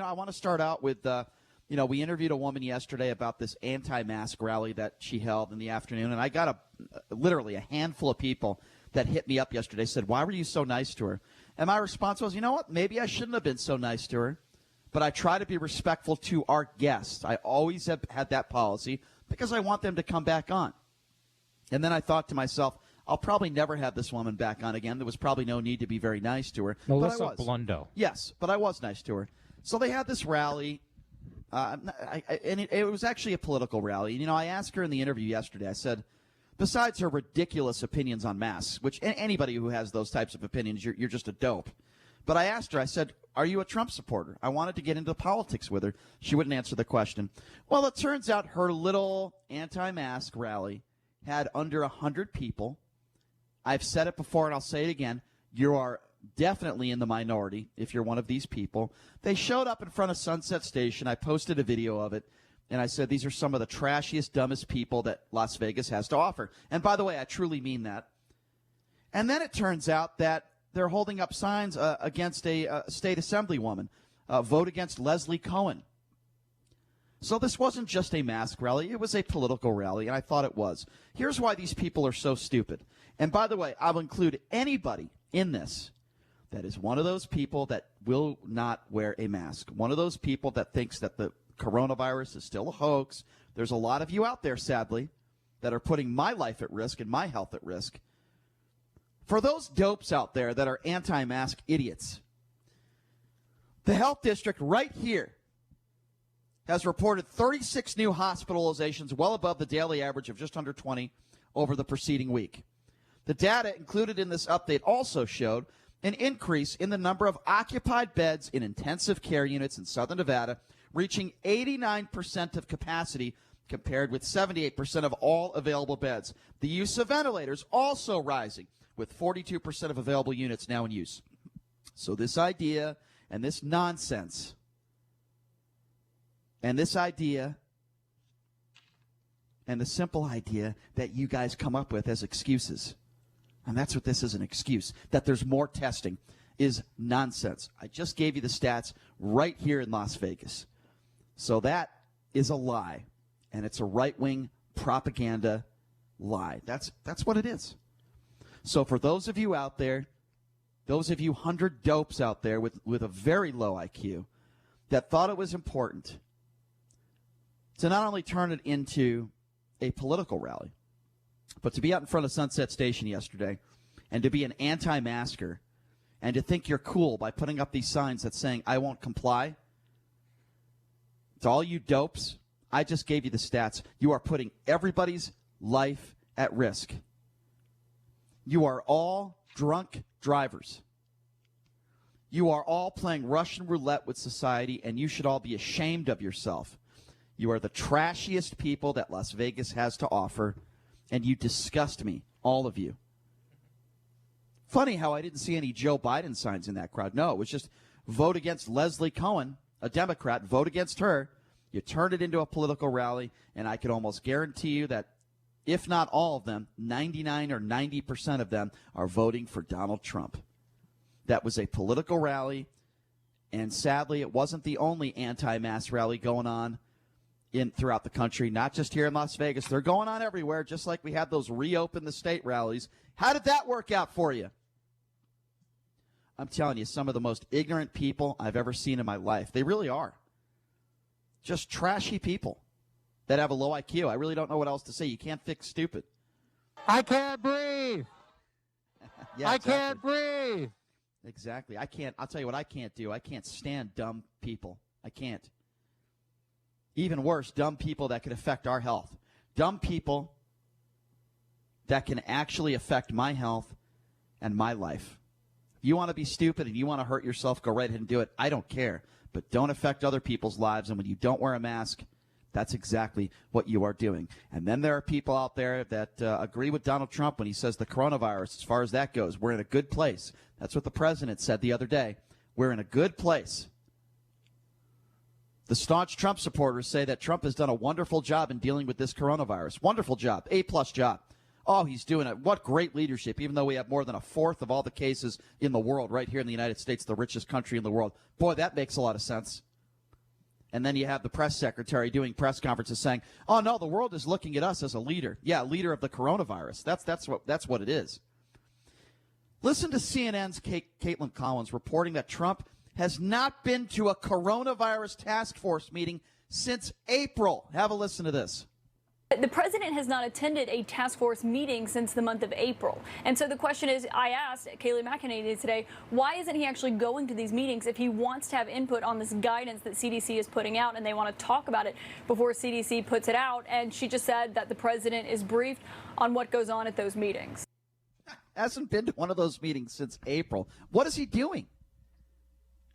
I want to start out with, we interviewed a woman yesterday about this anti-mask rally that she held in the afternoon, and I got literally a handful of people that hit me up yesterday, said, why were you so nice to her? And my response was, you know what, maybe I shouldn't have been so nice to her, but I try to be respectful to our guests. I always have had that policy because I want them to come back on. And then I thought to myself, I'll probably never have this woman back on again. There was probably no need to be very nice to her. Melissa but I was. Blundo. Yes, but I was nice to her. So they had this rally, and it was actually a political rally. And, I asked her in the interview yesterday, I said, besides her ridiculous opinions on masks, which anybody who has those types of opinions, you're just a dope. But I asked her, I said, are you a Trump supporter? I wanted to get into politics with her. She wouldn't answer the question. Well, it turns out her little anti-mask rally had under 100 people. I've said it before and I'll say it again. You are definitely in the minority if you're one of these people. They showed up in front of Sunset Station. I posted a video of it, and I said these are some of the trashiest, dumbest people that Las Vegas has to offer. And by the way, I truly mean that. And then it turns out that they're holding up signs against a state assemblywoman. Vote against Leslie Cohen. So this wasn't just a mask rally. It was a political rally, and I thought it was. Here's why these people are so stupid. And by the way, I'll include anybody in this that is one of those people that will not wear a mask, one of those people that thinks that the coronavirus is still a hoax. There's a lot of you out there, sadly, that are putting my life at risk and my health at risk. For those dopes out there that are anti-mask idiots, the health district right here has reported 36 new hospitalizations, well above the daily average of just under 20 over the preceding week. The data included in this update also showed an increase in the number of occupied beds in intensive care units in Southern Nevada, reaching 89% of capacity compared with 78% of all available beds. The use of ventilators also rising, with 42% of available units now in use. So this idea and this nonsense and this idea and the simple idea that you guys come up with as excuses, and that's what this is, an excuse, that there's more testing, is nonsense. I just gave you the stats right here in Las Vegas. So that is a lie, and it's a right-wing propaganda lie. That's what it is. So for those of you out there, those of you 100 dopes out there with a very low IQ that thought it was important to not only turn it into a political rally, but to be out in front of Sunset Station yesterday and to be an anti-masker and to think you're cool by putting up these signs that's saying, I won't comply. To all you dopes, I just gave you the stats. You are putting everybody's life at risk. You are all drunk drivers. You are all playing Russian roulette with society, and you should all be ashamed of yourself. You are the trashiest people that Las Vegas has to offer, and you disgust me, all of you. Funny how I didn't see any Joe Biden signs in that crowd. No, it was just vote against Leslie Cohen, a Democrat, vote against her. You turned it into a political rally, and I can almost guarantee you that if not all of them, 99 or 90% of them are voting for Donald Trump. That was a political rally, and sadly, it wasn't the only anti-mask rally going on throughout the country, not just here in Las Vegas. They're going on everywhere, just like we had those reopen the state rallies. How did that work out for you? I'm telling you, some of the most ignorant people I've ever seen in my life. They really are. Just trashy people that have a low IQ. I really don't know what else to say. You can't fix stupid. I can't breathe. Yeah, I exactly. can't breathe. Exactly. I'll tell you what I can't do. I can't stand dumb people. I can't. Even worse, dumb people that can affect our health. Dumb people that can actually affect my health and my life. If you want to be stupid and you want to hurt yourself, go right ahead and do it. I don't care. But don't affect other people's lives. And when you don't wear a mask, that's exactly what you are doing. And then there are people out there that agree with Donald Trump when he says the coronavirus, as far as that goes, we're in a good place. That's what the president said the other day. We're in a good place. The staunch Trump supporters say that Trump has done a wonderful job in dealing with this coronavirus. Wonderful job. A-plus job. Oh, he's doing it. What great leadership, even though we have more than a fourth of all the cases in the world right here in the United States, the richest country in the world. Boy, that makes a lot of sense. And then you have the press secretary doing press conferences saying, "Oh no, the world is looking at us as a leader." Yeah, leader of the coronavirus. That's what it is. Listen to CNN's Caitlin Collins reporting that Trump has not been to a coronavirus task force meeting since April. Have a listen to this. The president has not attended a task force meeting since the month of April. And so the question is, I asked Kayleigh McEnany today, why isn't he actually going to these meetings if he wants to have input on this guidance that CDC is putting out and they want to talk about it before CDC puts it out? And she just said that the president is briefed on what goes on at those meetings. Hasn't been to one of those meetings since April. What is he doing?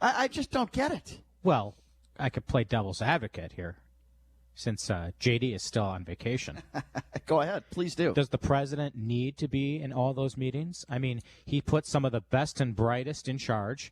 I just don't get it. Well, I could play devil's advocate here, since JD is still on vacation. Go ahead. Please do. Does the president need to be in all those meetings? I mean, he put some of the best and brightest in charge,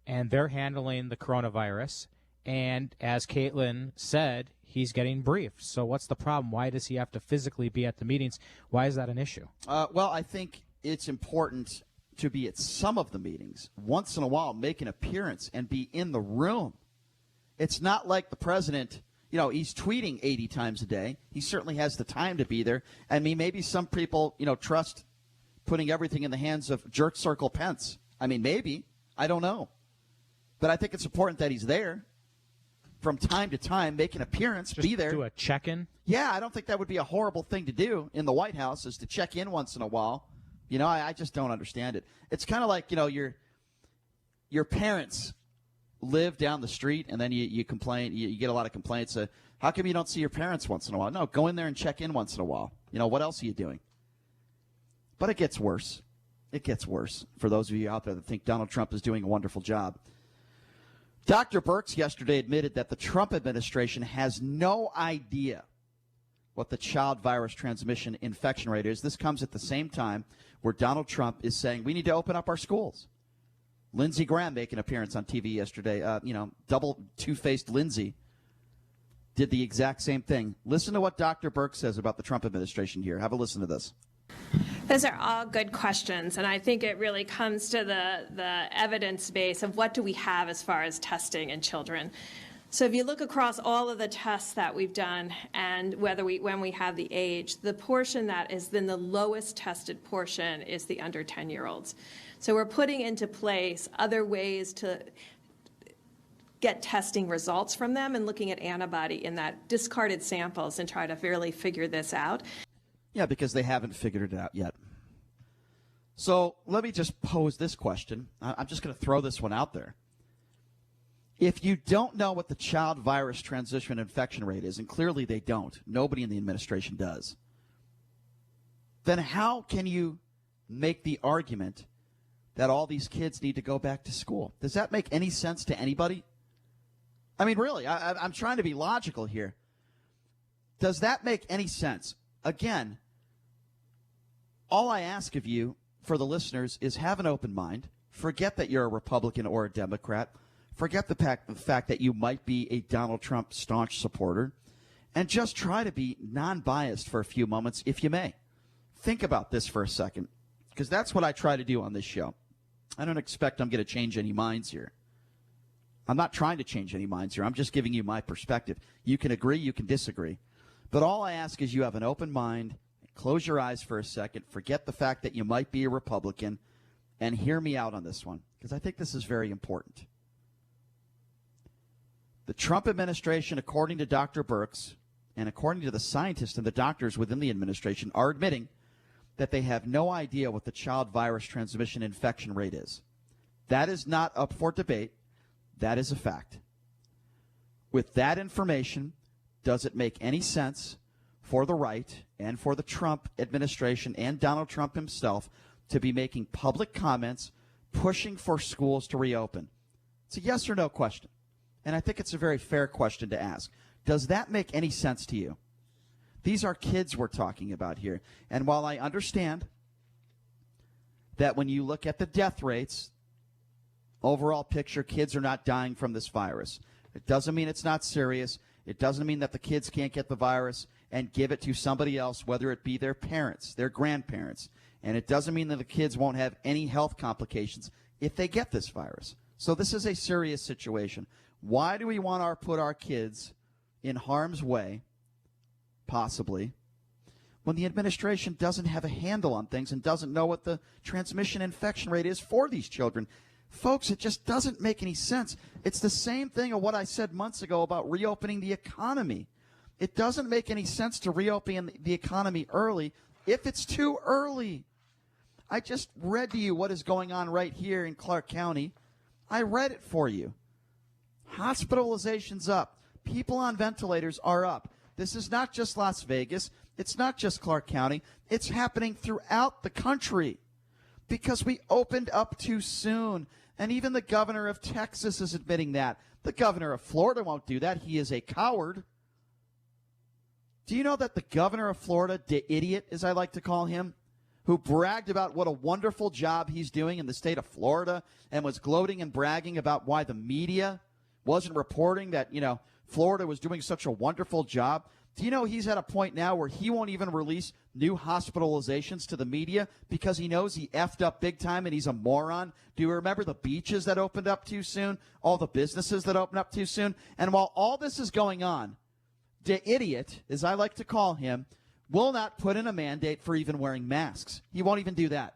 and they're handling the coronavirus. And as Caitlin said, he's getting briefed. So what's the problem? Why does he have to physically be at the meetings? Why is that an issue? Well, I think it's important to be at some of the meetings. Once in a while, make an appearance and be in the room. It's not like the president, he's tweeting 80 times a day. He certainly has the time to be there. I mean, maybe some people, trust putting everything in the hands of Jerk Circle Pence. I mean, maybe. I don't know. But I think it's important that he's there from time to time, make an appearance, Just be there. Do a check-in? Yeah, I don't think that would be a horrible thing to do in the White House, is to check in once in a while. I just don't understand it. It's kind of like, your parents live down the street, and then you complain. You get a lot of complaints. How come you don't see your parents once in a while? No, go in there and check in once in a while. What else are you doing? But it gets worse. It gets worse for those of you out there that think Donald Trump is doing a wonderful job. Dr. Birx yesterday admitted that the Trump administration has no idea what the child virus transmission infection rate is. This comes at the same time where Donald Trump is saying we need to open up our schools. Lindsey Graham making an appearance on TV yesterday. Double two-faced Lindsey did the exact same thing. Listen to what Dr. Birx says about the Trump administration here. Have a listen to this. Those are all good questions, and I think it really comes to the evidence base of what do we have as far as testing in children. So if you look across all of the tests that we've done, and when we have the age, the portion that has been the lowest tested portion is the under 10-year-olds. So we're putting into place other ways to get testing results from them and looking at antibody in that discarded samples and try to really figure this out. Yeah, because they haven't figured it out yet. So let me just pose this question. I'm just going to throw this one out there. If you don't know what the child virus transmission infection rate is, and clearly they don't, nobody in the administration does, then how can you make the argument that all these kids need to go back to school? Does that make any sense to anybody? I mean, really, I'm trying to be logical here. Does that make any sense? Again, all I ask of you, for the listeners, is have an open mind. Forget that you're a Republican or a Democrat. Forget the fact that you might be a Donald Trump staunch supporter, and just try to be non-biased for a few moments, if you may. Think about this for a second, because that's what I try to do on this show. I don't expect I'm going to change any minds here. I'm not trying to change any minds here. I'm just giving you my perspective. You can agree, you can disagree. But all I ask is you have an open mind, close your eyes for a second, forget the fact that you might be a Republican, and hear me out on this one, because I think this is very important. The Trump administration, according to Dr. Birx, and according to the scientists and the doctors within the administration, are admitting that they have no idea what the child virus transmission infection rate is. That is not up for debate. That is a fact. With that information, does it make any sense for the right and for the Trump administration and Donald Trump himself to be making public comments, pushing for schools to reopen? It's a yes or no question. And I think it's a very fair question to ask. Does that make any sense to you? These are kids we're talking about here. And while I understand that when you look at the death rates, overall picture, kids are not dying from this virus. It doesn't mean it's not serious. It doesn't mean that the kids can't get the virus and give it to somebody else, whether it be their parents, their grandparents. And it doesn't mean that the kids won't have any health complications if they get this virus. So this is a serious situation. Why do we want to put our kids in harm's way, possibly, when the administration doesn't have a handle on things and doesn't know what the transmission infection rate is for these children? Folks, it just doesn't make any sense. It's the same thing of what I said months ago about reopening the economy. It doesn't make any sense to reopen the economy early if it's too early. I just read to you what is going on right here in Clark County. I read it for you. Hospitalizations up. People on ventilators are up. This is not just Las Vegas. It's not just Clark County. It's happening throughout the country because we opened up too soon. And even the governor of Texas is admitting that. The governor of Florida won't do that. He is a coward. Do you know that the governor of Florida, the idiot, as I like to call him, who bragged about what a wonderful job he's doing in the state of Florida and was gloating and bragging about why the media wasn't reporting that, Florida was doing such a wonderful job? Do you know he's at a point now where he won't even release new hospitalizations to the media because he knows he effed up big time and he's a moron? Do you remember the beaches that opened up too soon? All the businesses that opened up too soon? And while all this is going on, the idiot, as I like to call him, will not put in a mandate for even wearing masks. He won't even do that.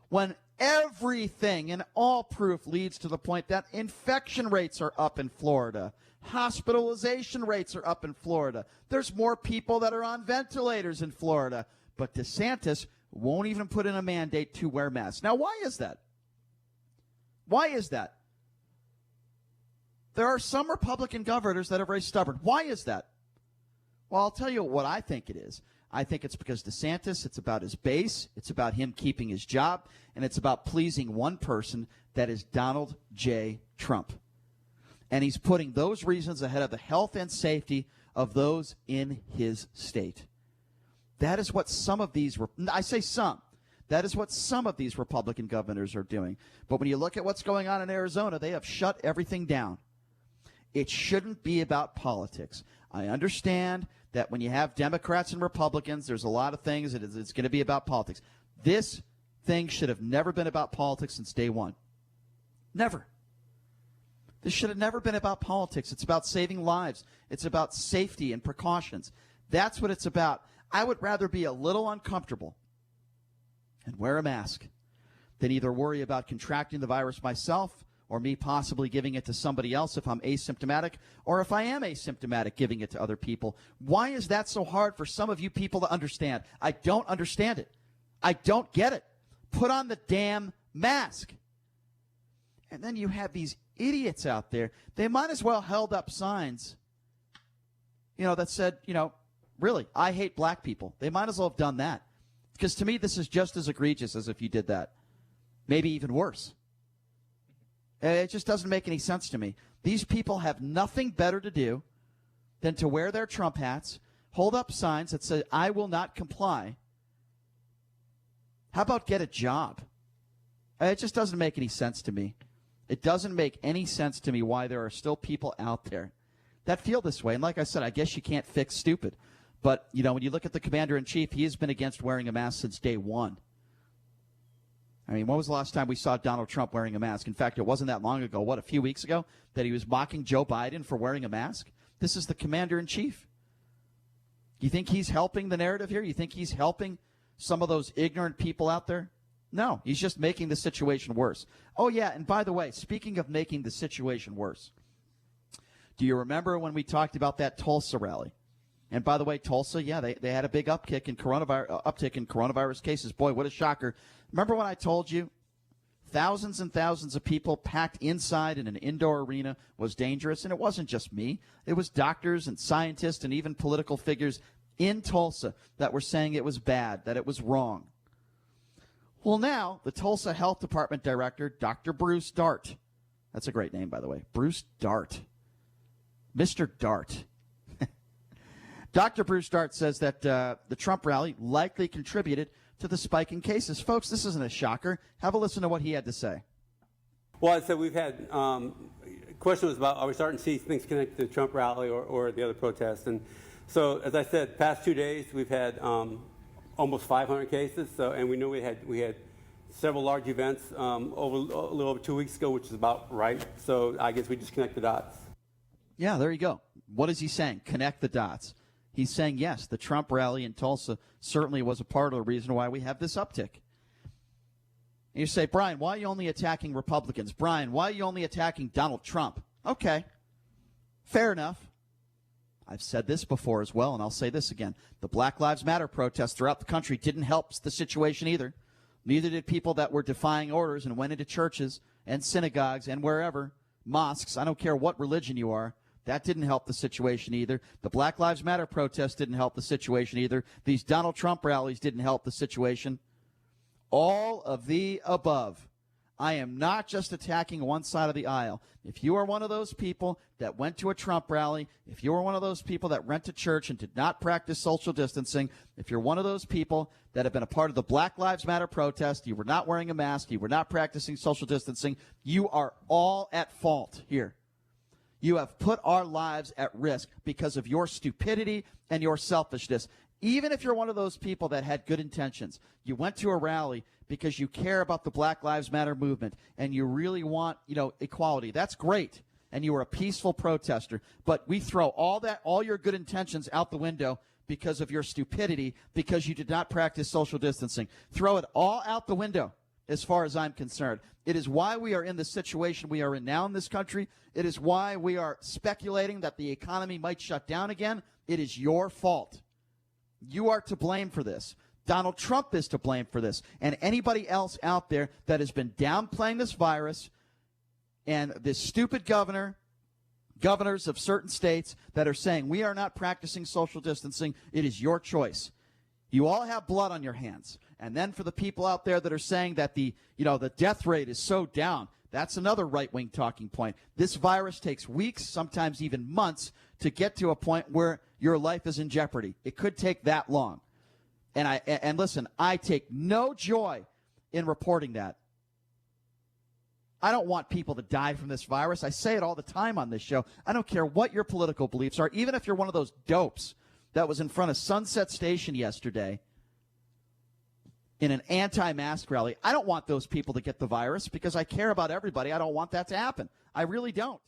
When everything and all proof leads to the point that infection rates are up in Florida, hospitalization rates are up in Florida, there's more people that are on ventilators in Florida, but DeSantis won't even put in a mandate to wear masks. Now, why is that? Why is that? There are some Republican governors that are very stubborn. Why is that? Well, I'll tell you what I think it is. I think it's because DeSantis, it's about his base, it's about him keeping his job, and it's about pleasing one person, that is Donald J. Trump. And he's putting those reasons ahead of the health and safety of those in his state. That is what some of these, I say some, that is what some of these Republican governors are doing. But when you look at what's going on in Arizona, they have shut everything down. It shouldn't be about politics. I understand that when you have Democrats and Republicans, there's a lot of things that it's going to be about politics. This thing should have never been about politics since day one. Never. This should have never been about politics. It's about saving lives. It's about safety and precautions. That's what it's about. I would rather be a little uncomfortable and wear a mask than either worry about contracting the virus myself or me possibly giving it to somebody else if I'm asymptomatic, or if I am asymptomatic, giving it to other people. Why is that so hard for some of you people to understand? I don't understand it. I don't get it. Put on the damn mask. And then you have these idiots out there. They might as well held up signs, that said, really, I hate black people. They might as well have done that. Because to me, this is just as egregious as if you did that. Maybe even worse. It just doesn't make any sense to me. These people have nothing better to do than to wear their Trump hats, hold up signs that say, I will not comply. How about get a job? It just doesn't make any sense to me. It doesn't make any sense to me why there are still people out there that feel this way. And like I said, I guess you can't fix stupid. But, when you look at the commander-in-chief, he has been against wearing a mask since day one. I mean, when was the last time we saw Donald Trump wearing a mask? In fact, it wasn't that long ago, a few weeks ago, that he was mocking Joe Biden for wearing a mask? This is the commander-in-chief. You think he's helping the narrative here? You think he's helping some of those ignorant people out there? No, he's just making the situation worse. Oh, yeah, and by the way, speaking of making the situation worse, do you remember when we talked about that Tulsa rally? And by the way, Tulsa, yeah, they had a big uptick in coronavirus cases. Boy, what a shocker. Remember when I told you thousands and thousands of people packed inside in an indoor arena was dangerous? And it wasn't just me. It was doctors and scientists and even political figures in Tulsa that were saying it was bad, that it was wrong. Well, now the Tulsa Health Department director, Dr. Bruce Dart, that's a great name, by the way, Bruce Dart, Mr. Dart. Dr. Bruce Dart says that the Trump rally likely contributed to the spike in cases. Folks, this isn't a shocker. Have a listen to what he had to say. Well, I said we've had question was about, are we starting to see things connected to the Trump rally or the other protests? And so, as I said, past 2 days we've had almost 500 cases. So, and we knew we had several large events over a little over 2 weeks ago, which is about right. So I guess we just connect the dots. Yeah, there you go. What is he saying? Connect the dots. He's saying, yes, the Trump rally in Tulsa certainly was a part of the reason why we have this uptick. And you say, Brian, why are you only attacking Republicans? Brian, why are you only attacking Donald Trump? Okay, fair enough. I've said this before as well, and I'll say this again. The Black Lives Matter protests throughout the country didn't help the situation either. Neither did people that were defying orders and went into churches and synagogues and wherever, mosques. I don't care what religion you are. That didn't help the situation either. The Black Lives Matter protests didn't help the situation either. These Donald Trump rallies didn't help the situation. All of the above. I am not just attacking one side of the aisle. If you are one of those people that went to a Trump rally, if you are one of those people that went to church and did not practice social distancing, if you're one of those people that have been a part of the Black Lives Matter protest, you were not wearing a mask, you were not practicing social distancing, you are all at fault here. You have put our lives at risk because of your stupidity and your selfishness. Even if you're one of those people that had good intentions, you went to a rally because you care about the Black Lives Matter movement and you really want, equality. That's great. And you were a peaceful protester. But we throw all your good intentions out the window because of your stupidity, because you did not practice social distancing. Throw it all out the window as far as I'm concerned. It is why we are in the situation we are in now in this country. It is why we are speculating that the economy might shut down again. It is your fault. You are to blame for this. Donald Trump is to blame for this. And anybody else out there that has been downplaying this virus, and this stupid governors of certain states that are saying we are not practicing social distancing, it is your choice. You all have blood on your hands. And then for the people out there that are saying that the death rate is so down, that's another right-wing talking point. This virus takes weeks, sometimes even months, to get to a point where your life is in jeopardy. It could take that long. And listen, I take no joy in reporting that. I don't want people to die from this virus. I say it all the time on this show. I don't care what your political beliefs are, even if you're one of those dopes that was in front of Sunset Station yesterday in an anti-mask rally. I don't want those people to get the virus because I care about everybody. I don't want that to happen. I really don't.